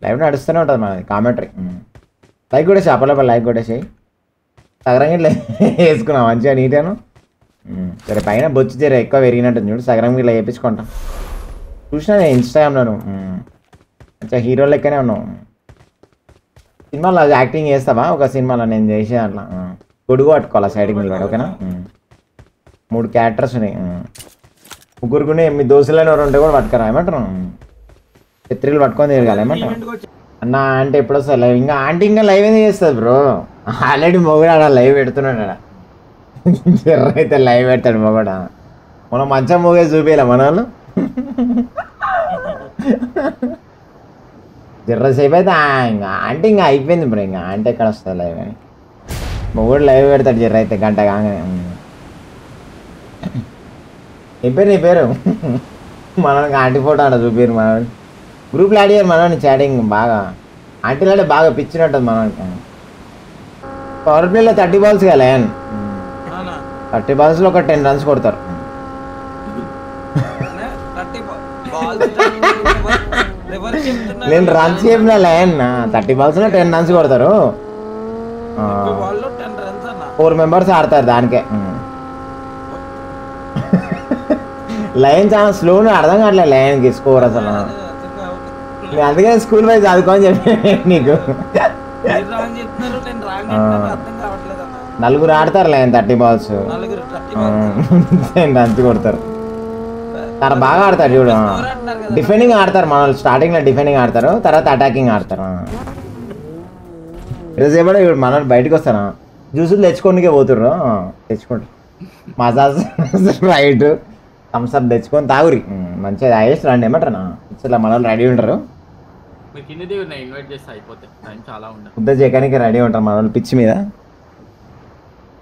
Live నడుస్తూనే ఉంటుంది మనది కామెంటరీ. లైక్ కూడా చెప్పలేపా, లైక్ కూడా చేయి. సగరంగా ఇట్లా వేసుకున్నాం మంచిగా నీటాను. సరే పైన బొచ్చు జర ఎక్కువ పెరిగినట్టు చూడు, సగరం ఇట్లా వేయించుకుంటాం. చూసినా నేను ఇన్స్టాగ్రామ్లో మంచిగా హీరో లెక్కనే ఉన్నావు. సినిమాలో యాక్టింగ్ చేస్తావా? ఒక సినిమాలో నేను చేసే అట్లా గొడుగు పట్టుకోవాలా సైడ్కి నిలబడి, ఓకేనా? 3 క్యారెక్టర్స్ ఉన్నాయి. ముగ్గురుకునే మీ దోశలని ఎవరు ఉంటే కూడా పట్టుకురా, ఏమంటారు? చిత్రీలు పట్టుకొని తిరగాలి, ఏమంటారు? అన్న అంటే ఎప్పుడు వస్తుంది లైవ్? ఇంకా ఆంటీ ఇంకా లైవ్ ఏం చేస్తుంది బ్రో? ఆల్రెడీ మొగుడు ఆడ లైవ్ పెడుతున్నాడు. ఆడ జర్ర అయితే లైవ్ పెడతాడు మొగుడు. మనం మంచిగా మూగే చూపించాలి మన వాళ్ళు. జర్రసేపు అయితే ఇంకా ఆంటీ ఇంకా అయిపోయింది బ్రో. ఇంకా ఆంటీ ఎక్కడ వస్తుంది లైవ్ అని మొగుడు లైవ్ పెడతాడు జర్ర అయితే గంట కాగానే. ఏం పేరు నీ పేరు? మనకి ఆంటీ ఫోటో అంట చూపారు మన గ్రూప్లో యాడ్ చేయాలి మనని. చాటింగ్ బాగా ఆంటీలు అంటే బాగా పిచ్చినట్టుంది మనకి. పవర్ ప్లేలో 30 balls కదా, 30 balls ఒక 10 runs కొడతారు. నేను రన్స్ చెప్పిన లైన్ 30 balls 10 runs కొడతారు. 4 members ఆడతారు దానికే. లైన్ చాలా స్లో, అర్థం కావట్లేదు లైన్కి స్కోర్ అసలు. నేను అందుకే స్కూల్ వైజ్ చదువుకోని చెప్పి నీకు. 4 ఆడతారు లైన్ 30 balls 10 runs కొడతారు. చాలా బాగా ఆడతారు చూడు. డిఫెండింగ్ ఆడతారు మన వాళ్ళు. స్టార్టింగ్లో డిఫెండింగ్ ఆడతారు, తర్వాత అటాకింగ్ ఆడతారు. రేసేపడే ఇప్పుడు మన వాళ్ళు బయటకు వస్తారా, జ్యూసులు తెచ్చుకోనికే పోతుర్రు. తెచ్చుకుంటారు మసాజ్ రైట్ థమ్స్అప్ తెచ్చుకొని తాగురి, మంచిగా తాగేసి రండి, ఏమంటారు? ఇట్లా మన వాళ్ళు రెడీ ఉంటారు. ముద్ద చేయడానికి రెడీ ఉంటారు మన వాళ్ళు. పిచ్చి మీద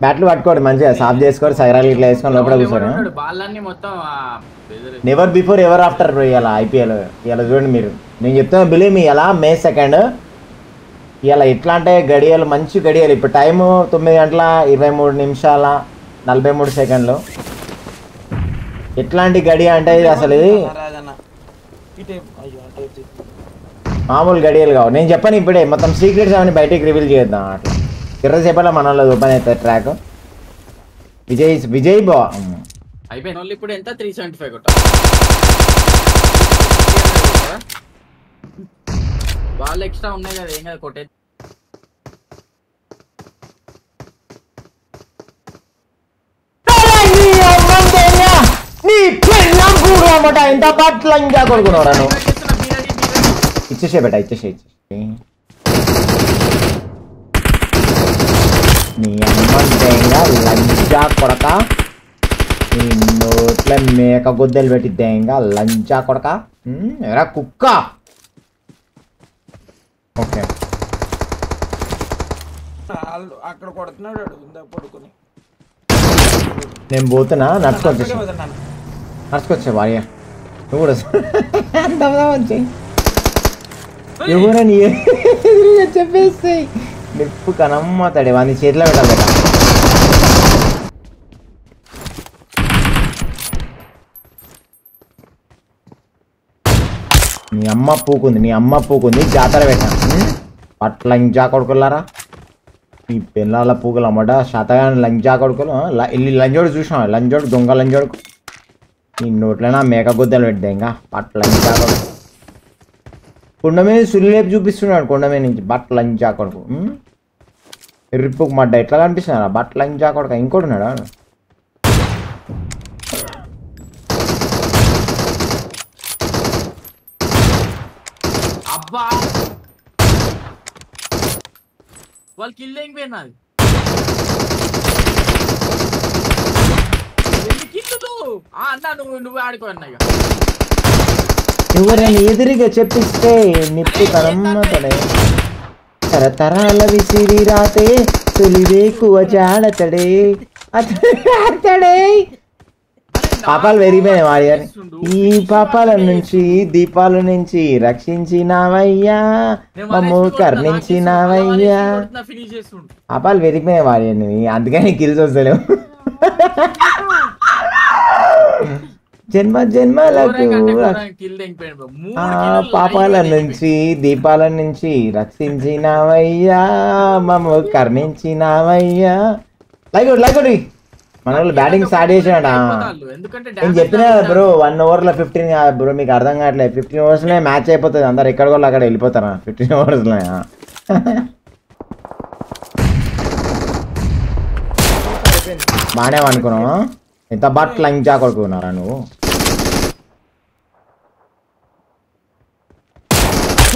బ్యాట్లు పట్టుకోండి, మంచిగా సాఫ్ చేసుకోండి, సగరాలు ఇట్లా వేసుకొని లోపల కూర్చోరు. నెవర్ బిఫోర్ ఎవర్ ఆఫ్టర్ ఇలా ఐపీఎల్. ఇలా చూడండి మీరు, నేను చెప్తున్నా బిలీవ్ మీ. ఇలా May 2 ఇలా ఎట్లా అంటే గడియలు, మంచి గడియలు. ఇప్పుడు టైము 9:23:43 ఎట్లాంటి గడియ అంటే ఇది అసలు ఇది మామూలు గడియలు కావు. నేను చెప్పాను ఇప్పుడే మొత్తం సీక్రెట్స్ అవన్నీ బయటికి రివీల్ చేద్దాం. అట్లా ఇరసేపట్లో మన వాళ్ళు ఓపెన్ అవుతుంది ట్రాక్. విజయ్ బా అయిపోయింది. ఇప్పుడు ఎంత 375 కొట్ట వాళ్ళు ఎక్స్ట్రా ఉన్నాయి కదా, ఏం కదా కొట్టే. ఇంత పట్ల ఇంకా కొడుకున్నారా నువ్వు? ఇచ్చేసే బేట, ఇచ్చేసే. నీ అమ్మంగా లంచా కొడక, నీ నోట్ల మేక గుద్దలు పెట్టిద్దేంగా లంచా కొడక. ఎరా కుక్క. ఓకే అక్కడ కొడుతున్నాడు పడుకుని. నేను పోతున్నా, నడుచుకొచ్చా భార్య. నువ్వు కూడా వచ్చాయి ఎవరని చెప్పేస్తాయి. నిప్పు కనమ్మతాడే వాడిని చేతిలో పెట్టాలి కదా. నీ అమ్మ పూకుంది జాతర పెట్టాను. పట్ల లంచా కొడుకులారా, ఈ పిల్లల పూకులు అమ్మట శతగాని లంచా కొడుకులు. ఇల్లు లంజోడు చూసినా, లంజోడు దొంగ లంజోడు. ఈ నోట్లైనా మేక గుద్దలు పెట్టే ఇంకా పట్ల లంచా కొడుకు. కొండ మీద సుల్లేపు చూపిస్తున్నాడు, కొండ మీద నుంచి బట్ల లంచా కొడుకు. రిప్పుకు మడ్డ ఎట్లా కనిపిస్తున్నారా బట్ల లంచా కొడుకు. ఇంకోటి ఉన్నాడా? అబ్బా వాళ్ళు కిల్ అయిపోయినారు. అన్నా నువ్వు ఆడుకో అన్న. ఎవరైనా ఎదురుగా చెప్పిస్తే నిప్పు తనమ్మతడే, తరతరాల విసిరి రాతే తొలివేకువ జాడతడే అతడే. పాపాలు పెరిగిపోయినాయి వాడి గారి. ఈ పాపాల నుంచి దీపాల నుంచి రక్షించినావయ్యా, మమ్ము కర్ణించినావయ్యా. పాపాలు పెరిగిపోయినాయి వాడి, అందుకని కిల్స్ వస్తలేవు. జన్మ జన్మలకు కిల్ దింగిపోయాడు bro. ఆ 3 కిల్లులు పాపాల live గా నుంచి దీపాల నుంచి రక్షించినావయ్యా మమ్మ కర్ణించినావయ్యా లైక్ మన వాళ్ళు బ్యాటింగ్ స్టార్ట్ చేసాడ అయిపోతాళ్ళు. ఎందుకంటే నేను damage చెప్పినా బ్రో 1 over లో 15 కాదు బ్రో మీకు అర్థం కావట్లేదు 15 overs లో మ్యాచ్ అయిపోతుంది అందరు ఎక్కడ కూడా అక్కడ వెళ్ళిపోతారా 15 overs లో బాగానే అనుకున్నావా ఎంత బాట్ లంచా కొడుకున్నారా నువ్వు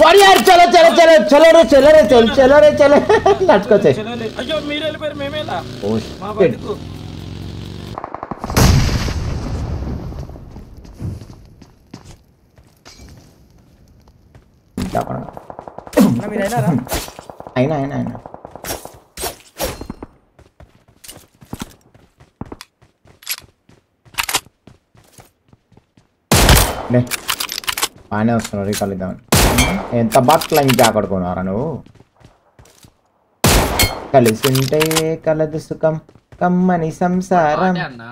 వారియర్ చలో చలో చలో చలో రే చలో రే చలో చలో రే చలో నడుచుకొచ్చే అయ్యో మీరు వెళ్ళిపోయారు మేమేలా ఓ మా బతుకు అయినా అయినా అయినా బాగానే వస్తున్నావు కలిద్దామని ఎంత బాగా ఇంకా కొడుకున్నారా నువ్వు కలిసి ఉంటే కలదు సుఖం కమ్మని సంసారం వాడే అన్న.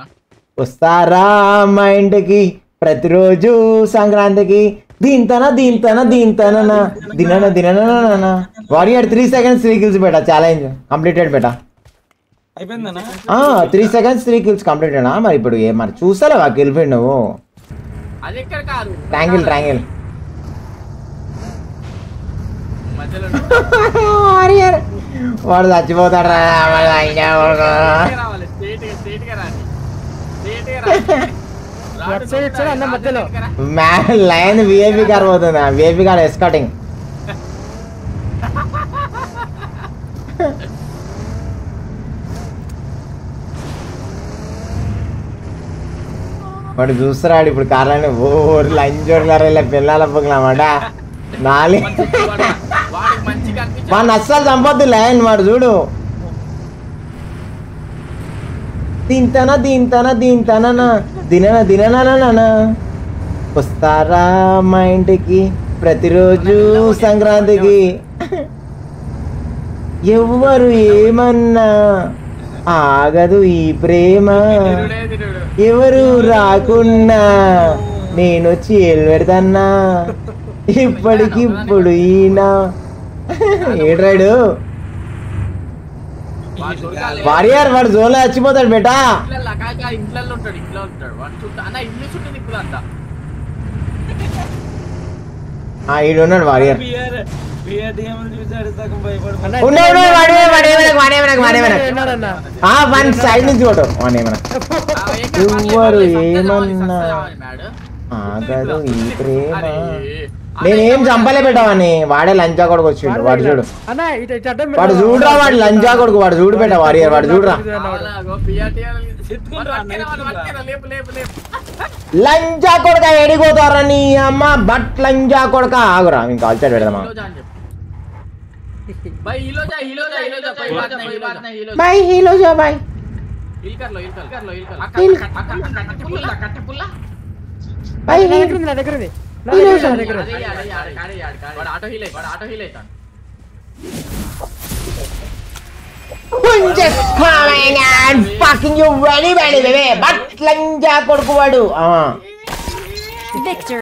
వస్తారా మా ఇంటికి ప్రతిరోజు సంక్రాంతికి దీంతన దినన వారియర్ 3 seconds 3 kills బేటా ఛాలెంజ్ కంప్లీటెడ్ బేటా అయిపోయిందనా 3 seconds 3 kills కంప్లీటెడ్ మరి ఇప్పుడు మరి చూస్తావా గెలిపోయి నువ్వు అది ఎక్కడ కాదు ట్రాంగిల్ మధ్యలో వారియర్ వాడు చచ్చిపోతాడు రా రావాలి స్ట్రైట్ గా రాని మధ్యలో లైన్ విఐపి కార్ పోతుంది విఐపి కార్ ఎస్కాటింగ్ వాడు చూస్తున్నాడు ఇప్పుడు కార్లని ఓరు లంచ్ చూడలేరు ఇలా పిల్లల పొగలమాట నాలి వాడికి మంచిగా అనిపించింది వాడిని అస్సలు చంపొద్దు లైన్ వాడు చూడు దీంతన దినన వస్తారా మా ఇంటికి ప్రతిరోజు సంక్రాంతికి ఎవ్వరు ఏమన్నా ఆగదు ఈ ప్రేమ ఎవరు రాకున్నా నేను వచ్చి పెడతాన్నా ఇప్పటికిప్పుడు ఈయన ఏడ్రాడు వారియర్ వాడు జోన్లో చచ్చిపోతాడు బేటా ఇంట్లో ఉంటాడు వాడు చుట్టూ అన్న ఇల్లు చుట్టూ దిక్కులు అంతా ఈడున్నాడు వారియర్ వన్ సైడ్ నుంచి కొట్టు ఎవ్వరు ఏమన్నా ఆగదు ఈ ప్రేమ నేనేం చంపలే పెట్టావని వాడే లంచా కొడుకు వచ్చిండు వాడు చూడు వాడు చూడరా వాడు లంచా కొడుకు వాడు చూడు పెట్టా వారియర్ వాడు చూడరా లంచా కొడుక ఎడిపోతారా నీ అమ్మ బట్ లంచా కొడుక ఆగురా ఇంకా కాల్చాడు పెడదామా भाई हिलो जा कोई बात नहीं బాయ్ హీలో జా బాయ్ हिल कर लो हिल। कट्टे पुल्ला బాయ్ హీలో జా వాడు ఆటో హిల్ అవుతాడు just coming and fucking you very baby but లంచా కొడుకు వాడు Victor.